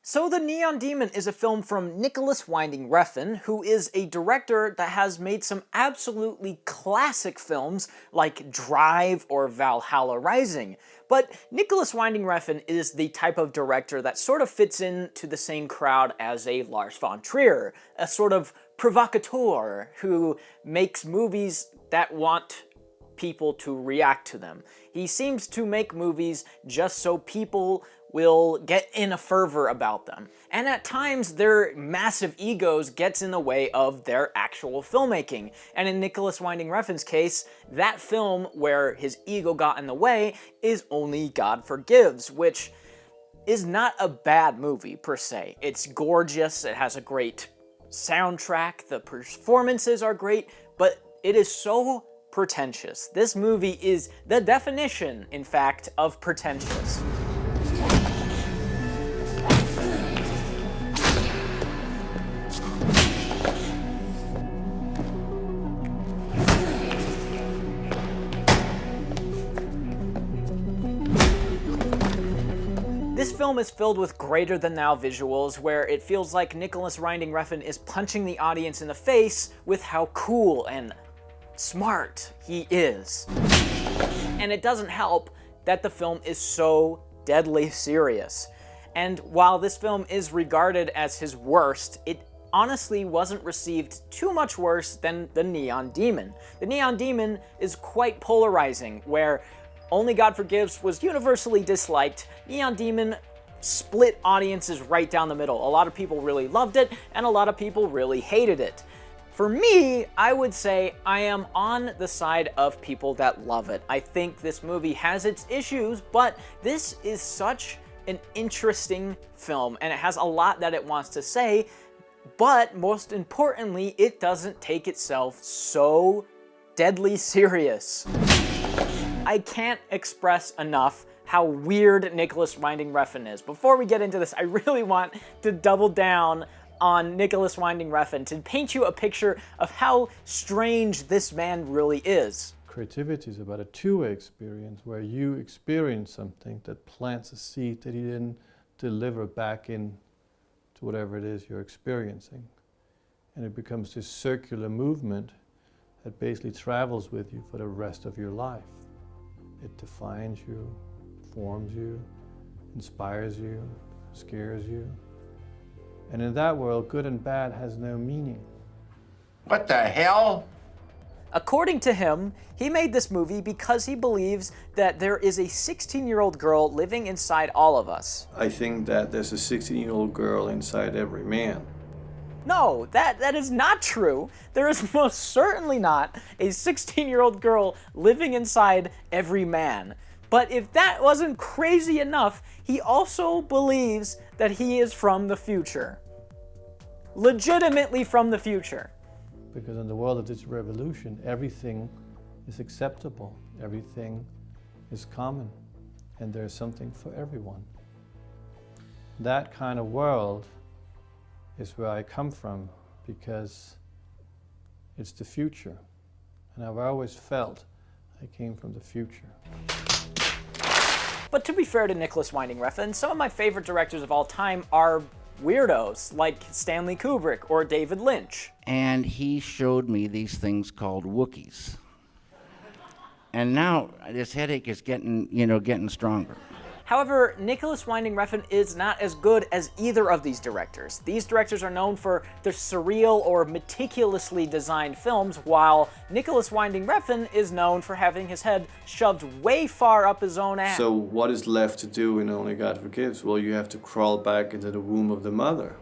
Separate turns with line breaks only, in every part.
So The Neon Demon is a film from Nicolas Winding Refn, who is a director that has made some absolutely classic films like Drive or Valhalla Rising. But Nicolas Winding Refn is the type of director that sort of fits into the same crowd as a Lars von Trier, a sort of provocateur who makes movies that want people to react to them. He seems to make movies just so people will get in a fervor about them. And at times, their massive egos gets in the way of their actual filmmaking. And in Nicolas Winding Refn's case, that film where his ego got in the way is Only God Forgives, which is not a bad movie per se. It's gorgeous, it has a great soundtrack, the performances are great, but it is so pretentious. This movie is the definition, in fact, of pretentious. This film is filled with greater-than-thou visuals where it feels like Nicolas Winding Refn is punching the audience in the face with how cool and smart he is. And it doesn't help that the film is so deadly serious. And while this film is regarded as his worst, it honestly wasn't received too much worse than The Neon Demon. The Neon Demon is quite polarizing, where Only God Forgives was universally disliked. Neon Demon split audiences right down the middle. A lot of people really loved it, and a lot of people really hated it. For me, I would say I am on the side of people that love it. I think this movie has its issues, but this is such an interesting film, and it has a lot that it wants to say, but most importantly, it doesn't take itself so deadly serious. I can't express enough how weird Nicolas Winding Refn is. Before we get into this, I really want to double down on Nicolas Winding Refn to paint you a picture of how strange this man really is.
Creativity is about a two-way experience where you experience something that plants a seed that you then deliver back in to whatever it is you're experiencing. And it becomes this circular movement that basically travels with you for the rest of your life. It defines you, forms you, inspires you, scares you. And in that world, good and bad has no meaning.
What the hell?
According to him, he made this movie because he believes that there is a 16-year-old girl living inside all of us.
I think that there's a 16-year-old girl inside every man.
No, that is not true. There is most certainly not a 16-year-old girl living inside every man. But if that wasn't crazy enough, he also believes that he is from the future. Legitimately from the future.
Because in the world of this revolution, everything is acceptable, everything is common, and there's something for everyone. That kind of world is where I come from, because it's the future. And I've always felt I came from the future.
But to be fair to Nicolas Winding Refn, some of my favorite directors of all time are weirdos, like Stanley Kubrick or David Lynch.
And he showed me these things called Wookiees. And now this headache is getting stronger.
However, Nicolas Winding Refn is not as good as either of these directors. These directors are known for their surreal or meticulously designed films, while Nicolas Winding Refn is known for having his head shoved way far up his own ass.
So what is left to do in Only God Forgives? Well, you have to crawl back into the womb of the mother.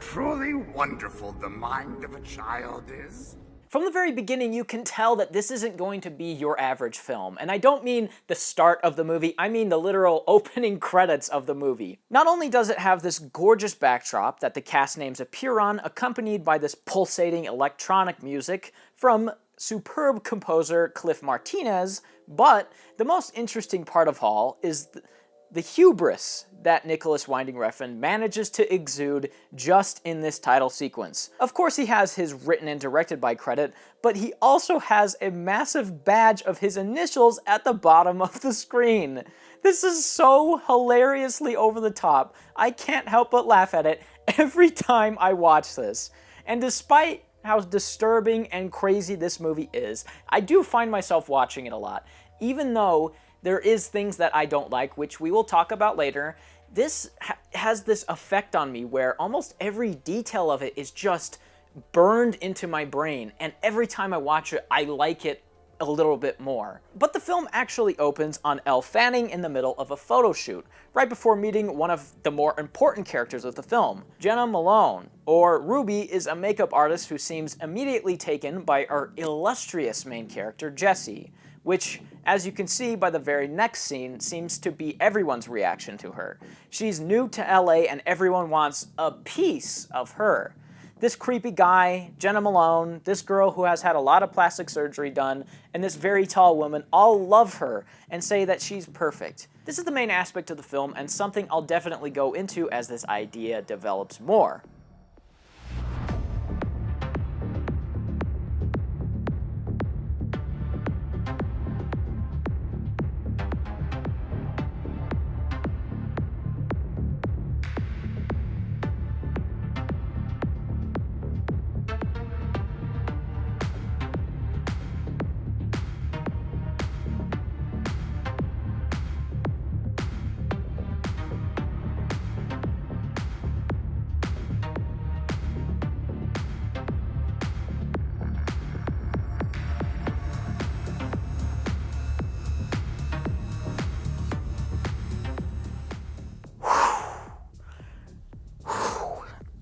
Truly wonderful the mind of a child is.
From the very beginning, you can tell that this isn't going to be your average film. And I don't mean the start of the movie, I mean the literal opening credits of the movie. Not only does it have this gorgeous backdrop that the cast names appear on, accompanied by this pulsating electronic music from superb composer Cliff Martinez, but the most interesting part of all is the hubris that Nicolas Winding Refn manages to exude just in this title sequence. Of course, he has his written and directed by credit, but he also has a massive badge of his initials at the bottom of the screen. This is so hilariously over the top. I can't help but laugh at it every time I watch this. And despite how disturbing and crazy this movie is, I do find myself watching it a lot. Even though there is things that I don't like, which we will talk about later, this has this effect on me where almost every detail of it is just burned into my brain, and every time I watch it, I like it a little bit more. But the film actually opens on Elle Fanning in the middle of a photo shoot, right before meeting one of the more important characters of the film. Jenna Malone, or Ruby, is a makeup artist who seems immediately taken by our illustrious main character, Jessie, which, as you can see by the very next scene, seems to be everyone's reaction to her. She's new to LA and everyone wants a piece of her. This creepy guy, Jenna Malone, this girl who has had a lot of plastic surgery done, and this very tall woman all love her and say that she's perfect. This is the main aspect of the film and something I'll definitely go into as this idea develops more.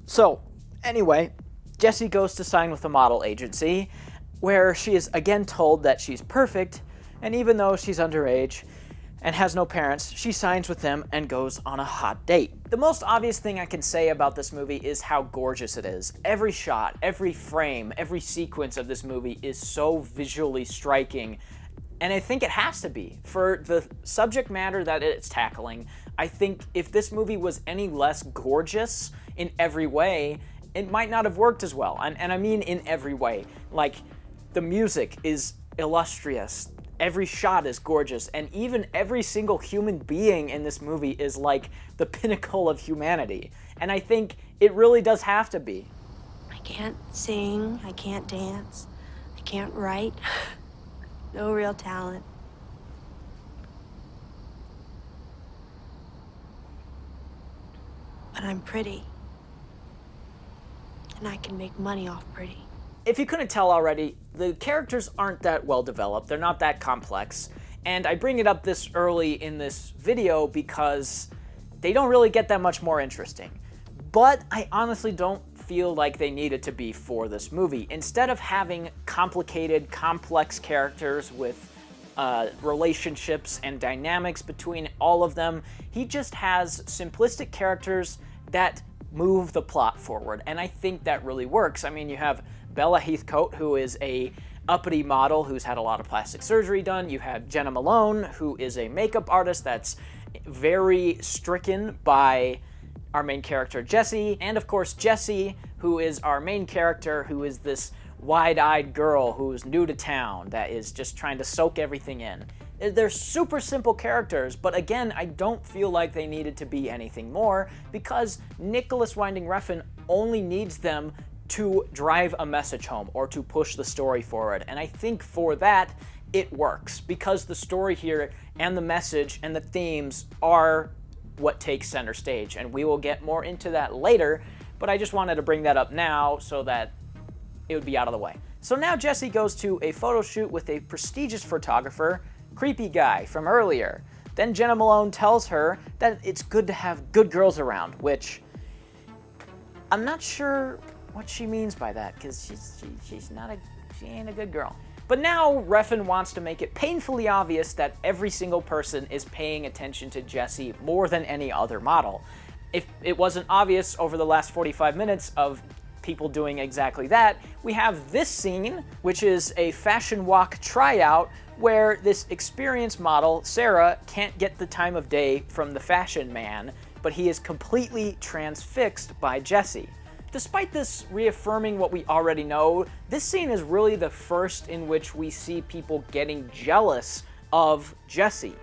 So, anyway, Jessie goes to sign with a model agency, where she is again told that she's perfect, and even though she's underage and has no parents, she signs with them and goes on a hot date. The most obvious thing I can say about this movie is how gorgeous it is. Every shot, every frame, every sequence of this movie is so visually striking, and I think it has to be. For the subject matter that it's tackling, I think if this movie was any less gorgeous in every way, it might not have worked as well. And I mean in every way. Like, the music is illustrious, every shot is gorgeous, and even every single human being in this movie is like the pinnacle of humanity. And I think it really does have to be.
I can't sing, I can't dance, I can't write. No real talent. But I'm pretty. And I can make money off pretty.
If you couldn't tell already, the characters aren't that well developed, they're not that complex, and I bring it up this early in this video because they don't really get that much more interesting. But I honestly don't feel like they needed to be for this movie. Instead of having complicated, complex characters with relationships and dynamics between all of them, he just has simplistic characters that move the plot forward, and I think that really works. I mean, you have Bella Heathcote, who is a uppity model who's had a lot of plastic surgery done. You have Jenna Malone, who is a makeup artist that's very stricken by our main character Jessie, and of course Jessie, who is our main character, who is this wide-eyed girl who's new to town that is just trying to soak everything in. They're super simple characters, but again, I don't feel like they needed to be anything more because Nicolas Winding Refn only needs them to drive a message home or to push the story forward. And I think for that, it works because the story here and the message and the themes are what takes center stage. And we will get more into that later, but I just wanted to bring that up now so that it would be out of the way. So now Jessie goes to a photo shoot with a prestigious photographer, creepy guy from earlier. Then Jenna Malone tells her that it's good to have good girls around, which I'm not sure what she means by that, because she ain't a good girl. But now Refn wants to make it painfully obvious that every single person is paying attention to Jessie more than any other model. If it wasn't obvious over the last 45 minutes of people doing exactly that, we have this scene, which is a fashion walk tryout where this experienced model, Sarah, can't get the time of day from the fashion man, but he is completely transfixed by Jessie. Despite this reaffirming what we already know, this scene is really the first in which we see people getting jealous of Jessie.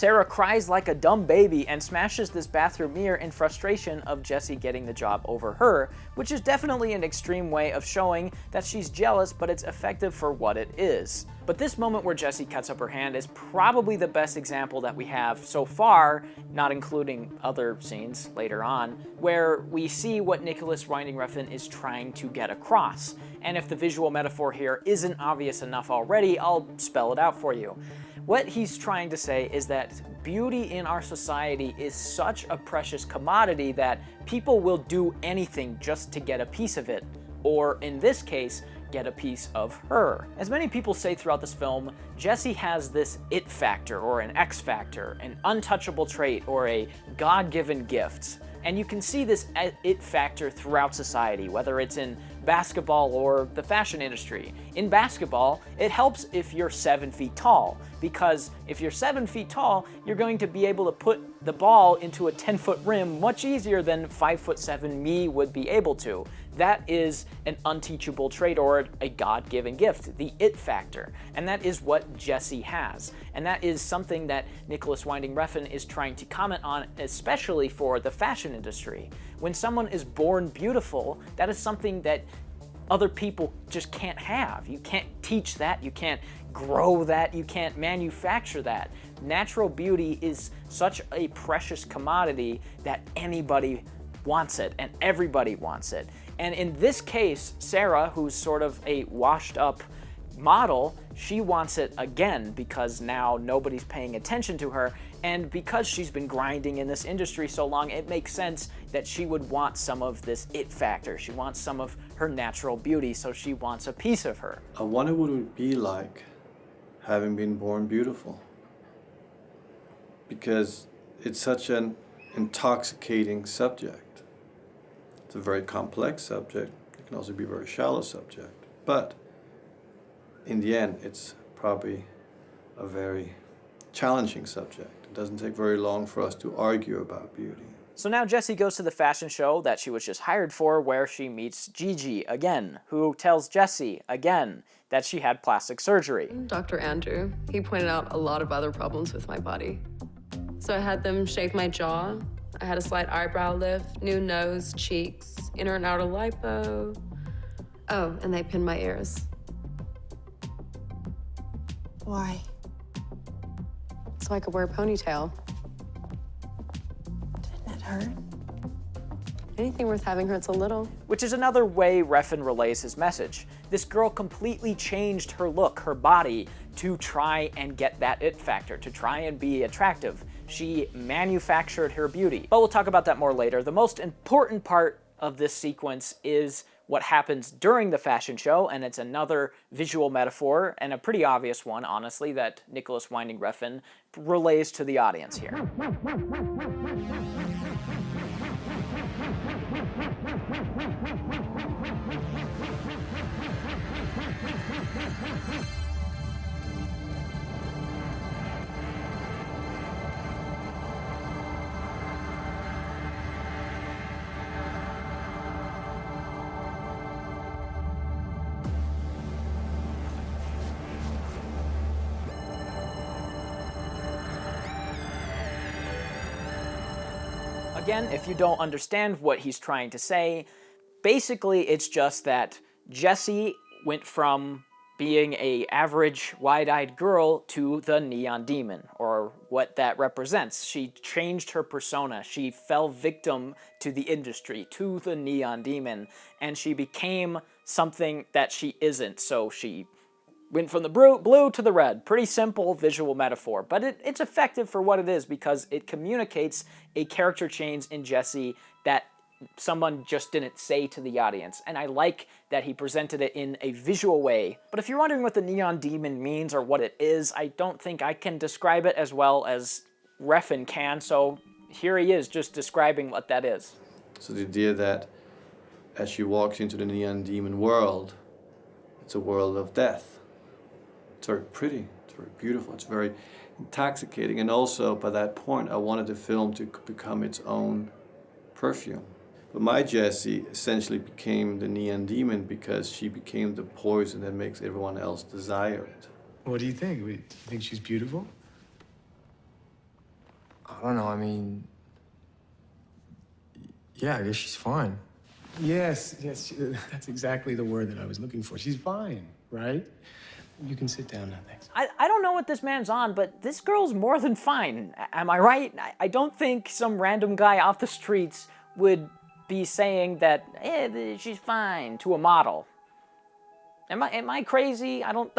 Sarah cries like a dumb baby and smashes this bathroom mirror in frustration of Jessie getting the job over her, which is definitely an extreme way of showing that she's jealous, but it's effective for what it is. But this moment where Jessie cuts up her hand is probably the best example that we have so far, not including other scenes later on, where we see what Nicolas Winding Refn is trying to get across. And if the visual metaphor here isn't obvious enough already, I'll spell it out for you. What he's trying to say is that beauty in our society is such a precious commodity that people will do anything just to get a piece of it, or in this case, get a piece of her. As many people say throughout this film, Jessie has this it factor or an X factor, an untouchable trait or a God-given gift. And you can see this it factor throughout society, whether it's in basketball or the fashion industry. In basketball, it helps if you're 7 feet tall, because if you're 7 feet tall, you're going to be able to put the ball into a 10-foot rim much easier than 5'7" me would be able to. That is an unteachable trait or a God-given gift, the it factor. And that is what Jessie has. And that is something that Nicolas Winding Refn is trying to comment on, especially for the fashion industry. When someone is born beautiful, that is something that other people just can't have. You can't teach that, you can't grow that, you can't manufacture that. Natural beauty is such a precious commodity that anybody wants it and everybody wants it. And in this case, Sarah, who's sort of a washed up model, she wants it again because now nobody's paying attention to her, and because she's been grinding in this industry so long, it makes sense that she would want some of this it factor. She wants some of her natural beauty, so she wants a piece of her.
I wonder what it would be like having been born beautiful, because it's such an intoxicating subject. It's a very complex subject. It can also be a very shallow subject. But in the end, it's probably a very challenging subject. It doesn't take very long for us to argue about beauty.
So now Jessie goes to the fashion show that she was just hired for, where she meets Gigi again, who tells Jessie again that she had plastic surgery.
Dr. Andrew, he pointed out a lot of other problems with my body. So I had them shave my jaw. I had a slight eyebrow lift, new nose, cheeks, inner and outer lipo. Oh, and they pinned my ears.
Why?
So I could wear a ponytail.
Didn't it hurt?
Anything worth having hurts a little.
Which is another way Refn relays his message. This girl completely changed her look, her body, to try and get that it factor, to try and be attractive. She manufactured her beauty. But we'll talk about that more later. The most important part of this sequence is what happens during the fashion show, and it's another visual metaphor, and a pretty obvious one, honestly, that Nicolas Winding Refn relays to the audience here. Again, if you don't understand what he's trying to say, basically it's just that Jessie went from being an average wide-eyed girl to the neon demon, or what that represents. She changed her persona. She fell victim to the industry, to the neon demon, and she became something that she isn't. So she went from the blue to the red. Pretty simple visual metaphor, but it's effective for what it is because it communicates a character change in Jessie that someone just didn't say to the audience, and I like that he presented it in a visual way. But if you're wondering what the neon demon means or what it is, I don't think I can describe it as well as Refn can, so here he is just describing what that is.
So the idea that as she walks into the neon demon world, it's a world of death. It's very pretty, it's very beautiful, it's very intoxicating, and also by that point I wanted the film to become its own perfume. But my Jessie essentially became the neon demon because she became the poison that makes everyone else desire it.
What do you think? Do you think she's beautiful? I don't know, I mean... Yeah, I guess she's fine.
Yes, that's exactly the word that I was looking for. She's fine, right? You can sit down now, thanks.
I don't know what this man's on, but this girl's more than fine. Am I right? I don't think some random guy off the streets would be saying that, she's fine to a model. Am I crazy? I don't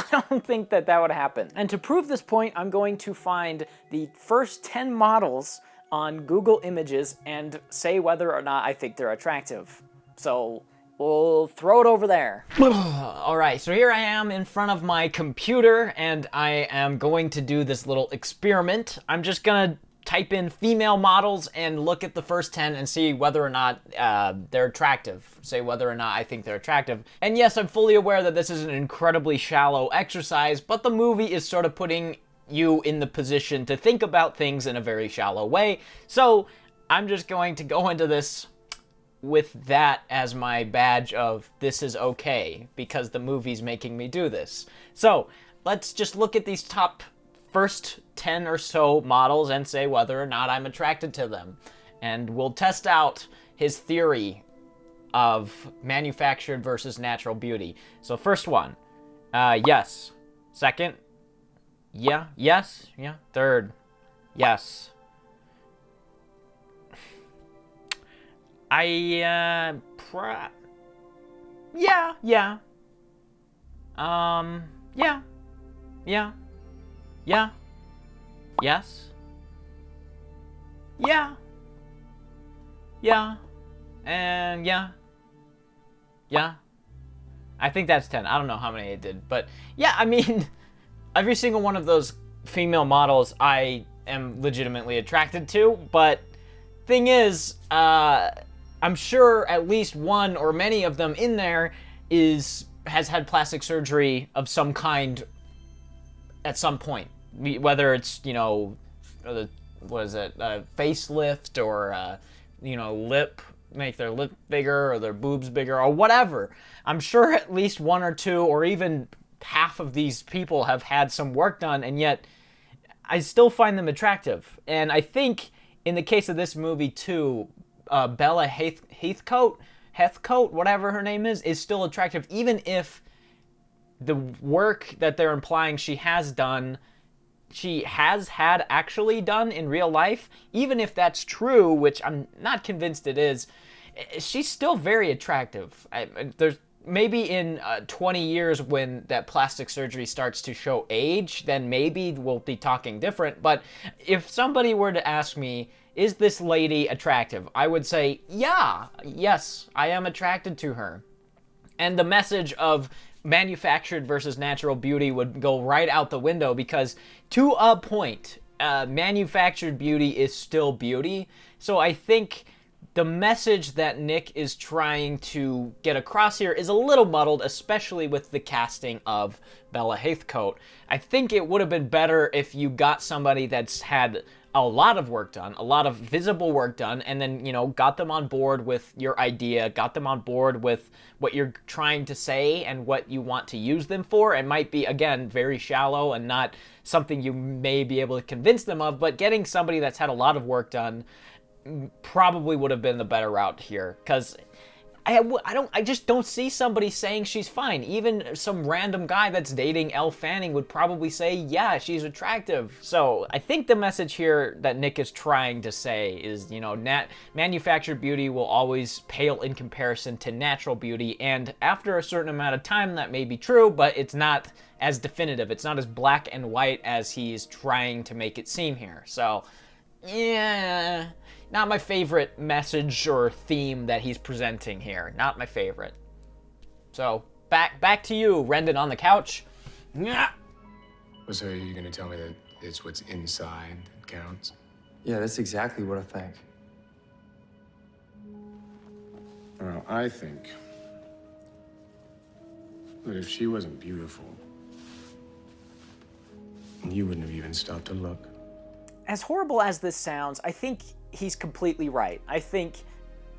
think that would happen. And to prove this point, I'm going to find the first 10 models on Google Images and say whether or not I think they're attractive. So we'll throw it over there. All right, so here I am in front of my computer, and I am going to do this little experiment. I'm just gonna type in female models and look at the first 10 and see whether or not they're attractive. Say whether or not I think they're attractive. And yes, I'm fully aware that this is an incredibly shallow exercise, but the movie is sort of putting you in the position to think about things in a very shallow way. So I'm just going to go into this with that as my badge of this is okay, because the movie's making me do this. So let's just look at these top first 10 or so models and say whether or not I'm attracted to them. And we'll test out his theory of manufactured versus natural beauty. So first one, yes. Second, yeah, yes, yeah. Third, yes. Yeah. Yeah. Yeah. Yes. Yeah. Yeah. And yeah. Yeah. I think that's 10. I don't know how many it did, but yeah, I mean, every single one of those female models I am legitimately attracted to, but thing is, I'm sure at least one or many of them in there has had plastic surgery of some kind at some point. Whether it's, what is it, facelift or, make their lip bigger or their boobs bigger or whatever. I'm sure at least one or two or even half of these people have had some work done, and yet I still find them attractive. And I think in the case of this movie too, Bella Heathcote, whatever her name is still attractive, even if the work that they're implying she has had actually done in real life. Even if that's true, which I'm not convinced it is, she's still very attractive. There's maybe in 20 years when that plastic surgery starts to show age, then maybe we'll be talking different. But if somebody were to ask me, is this lady attractive? I would say, yes, I am attracted to her. And the message of manufactured versus natural beauty would go right out the window, because to a point, manufactured beauty is still beauty. So I think the message that Nick is trying to get across here is a little muddled, especially with the casting of Bella Heathcote. I think it would have been better if you got somebody that's had a lot of work done, a lot of visible work done, and then, got them on board with your idea, got them on board with what you're trying to say and what you want to use them for. It might be, again, very shallow and not something you may be able to convince them of, but getting somebody that's had a lot of work done probably would have been the better route here, because I just don't see somebody saying she's fine. Even some random guy that's dating Elle Fanning would probably say, yeah, she's attractive. So I think the message here that Nick is trying to say is, manufactured beauty will always pale in comparison to natural beauty. And after a certain amount of time, that may be true, but it's not as definitive. It's not as black and white as he's trying to make it seem here. So, yeah, not my favorite message or theme that he's presenting here. Not my favorite. So, back to you, Rendan on the couch.
Well, so are you gonna tell me that it's what's inside that counts?
Yeah, that's exactly what I think.
Well, I think that if she wasn't beautiful, you wouldn't have even stopped to look.
As horrible as this sounds, I think he's completely right. I think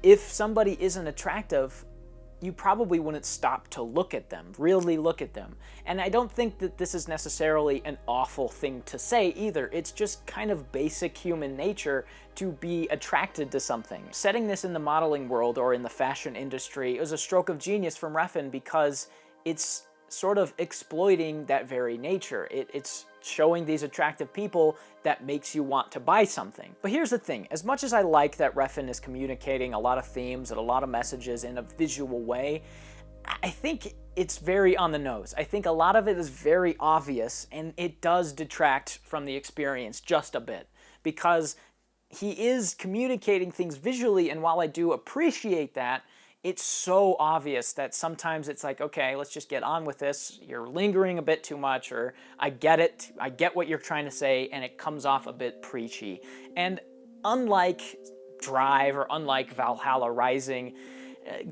if somebody isn't attractive, you probably wouldn't stop to look at them, really look at them. And I don't think that this is necessarily an awful thing to say either. It's just kind of basic human nature to be attracted to something. Setting this in the modeling world or in the fashion industry is a stroke of genius from Refn because it's sort of exploiting that very nature. It's showing these attractive people that makes you want to buy something. But here's the thing, as much as I like that Refn is communicating a lot of themes and a lot of messages in a visual way, I think it's very on the nose. I think a lot of it is very obvious, and it does detract from the experience just a bit, because he is communicating things visually, and while I do appreciate that, it's so obvious that sometimes it's like, okay, let's just get on with this. You're lingering a bit too much, or I get it, I get what you're trying to say, and it comes off a bit preachy. And unlike Drive or unlike Vallahala Rising,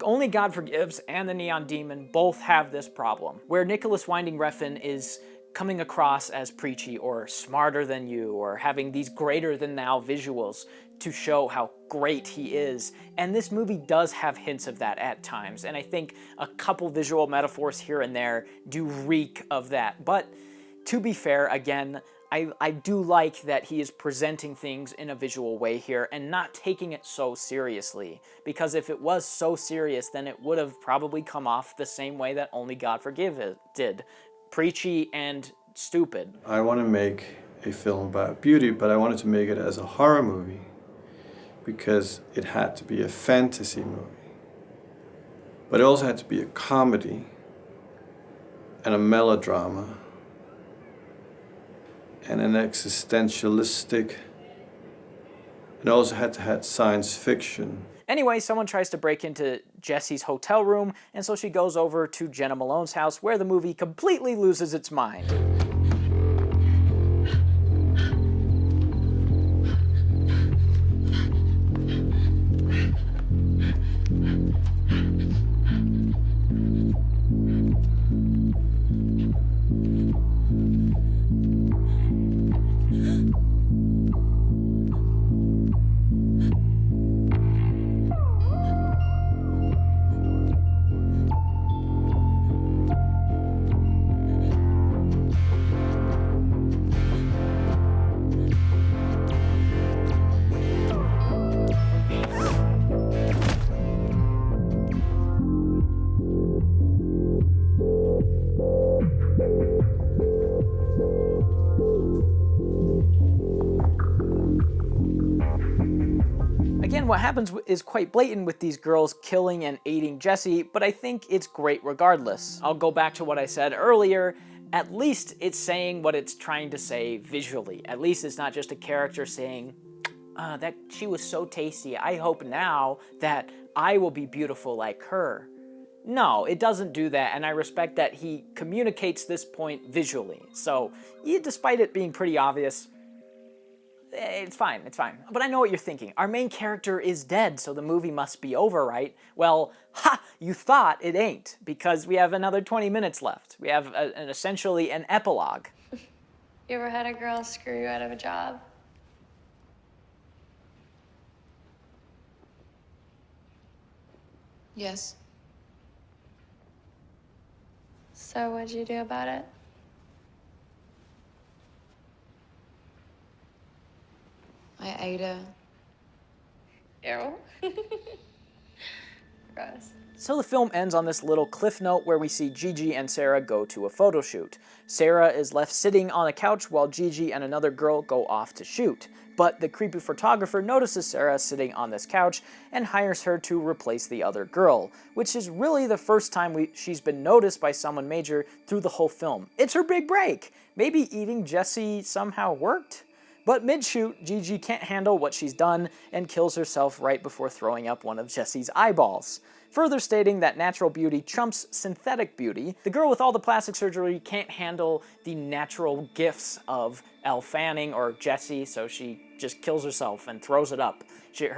Only God Forgives and The Neon Demon both have this problem, where Nicolas Winding Refn is coming across as preachy or smarter than you, or having these greater than thou visuals to show how great he is. And this movie does have hints of that at times, and I think a couple visual metaphors here and there do reek of that. But to be fair, again, I do like that he is presenting things in a visual way here and not taking it so seriously, because if it was so serious, then it would have probably come off the same way that Only God Forgives did. Preachy and stupid.
I want to make a film about beauty, but I wanted to make it as a horror movie because it had to be a fantasy movie. But it also had to be a comedy and a melodrama and an existentialistic. It also had to have science fiction.
Anyway, someone tries to break into Jessie's hotel room, and so she goes over to Jenna Malone's house, where the movie completely loses its mind. Again, what happens is quite blatant with these girls killing and aiding Jessie, but I think it's great regardless. I'll go back to what I said earlier. At least it's saying what it's trying to say visually. At least it's not just a character saying, that she was so tasty, I hope now that I will be beautiful like her. No, it doesn't do that, and I respect that he communicates this point visually. So, yeah, despite it being pretty obvious, it's fine, it's fine. But I know what you're thinking. Our main character is dead, so the movie must be over, right? Well, ha! You thought it ain't, because we have another 20 minutes left. We have essentially an epilogue.
You ever had a girl screw you out of a job?
Yes.
So what'd you do about it?
I ate her.
Ew. Gross.
So the film ends on this little cliff note where we see Gigi and Sarah go to a photo shoot. Sarah is left sitting on a couch while Gigi and another girl go off to shoot. But the creepy photographer notices Sarah sitting on this couch and hires her to replace the other girl, which is really the first time she's been noticed by someone major through the whole film. It's her big break! Maybe eating Jessie somehow worked? But mid-shoot, Gigi can't handle what she's done and kills herself right before throwing up one of Jessie's eyeballs. Further stating that natural beauty trumps synthetic beauty, the girl with all the plastic surgery can't handle the natural gifts of Elle Fanning or Jessie, so she just kills herself and throws it up. She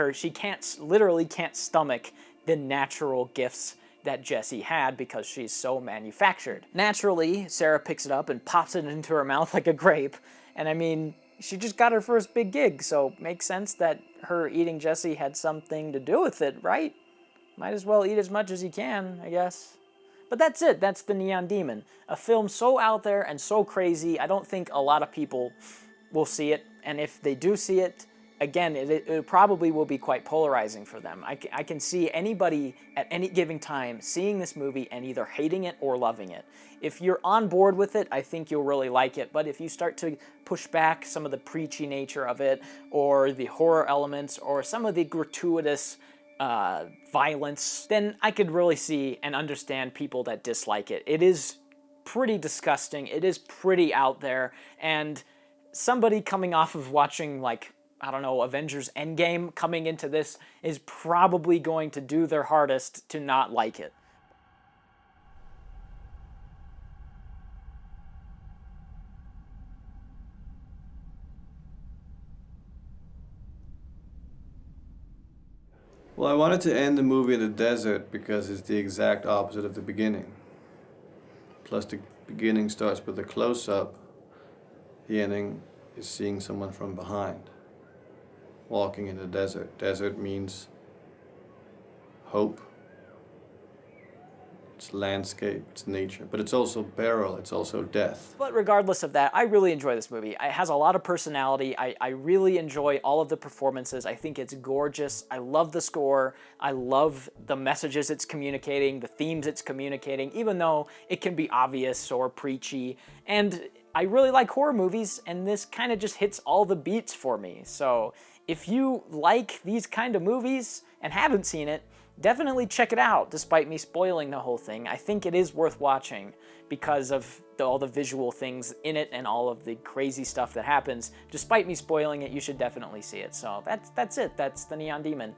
literally can't stomach the natural gifts that Jessie had because she's so manufactured. Naturally, Sarah picks it up and pops it into her mouth like a grape, and I mean, she just got her first big gig, so makes sense that her eating Jessie had something to do with it, right? might as well eat as much as you can, I guess. But that's it. That's The Neon Demon. A film so out there and so crazy, I don't think a lot of people will see it. And if they do see it, again, it probably will be quite polarizing for them. I can see anybody at any given time seeing this movie and either hating it or loving it. If you're on board with it, I think you'll really like it. But if you start to push back some of the preachy nature of it, or the horror elements, or some of the gratuitous violence, then I could really see and understand people that dislike it. It is pretty disgusting. It is pretty out there. And somebody coming off of watching, like, I don't know, Avengers Endgame coming into this is probably going to do their hardest to not like it.
Well, I wanted to end the movie in the desert because it's the exact opposite of the beginning. Plus, the beginning starts with a close-up. The ending is seeing someone from behind, walking in the desert. Desert means hope. It's landscape, it's nature, but it's also peril, it's also death.
But regardless of that, I really enjoy this movie. It has a lot of personality. I really enjoy all of the performances. I think it's gorgeous. I love the score. I love the messages it's communicating, the themes it's communicating, even though it can be obvious or preachy. And I really like horror movies, and this kind of just hits all the beats for me. So if you like these kind of movies and haven't seen it, definitely check it out, despite me spoiling the whole thing. I think it is worth watching because of all the visual things in it and all of the crazy stuff that happens. Despite me spoiling it, you should definitely see it. So that's it. That's The Neon Demon.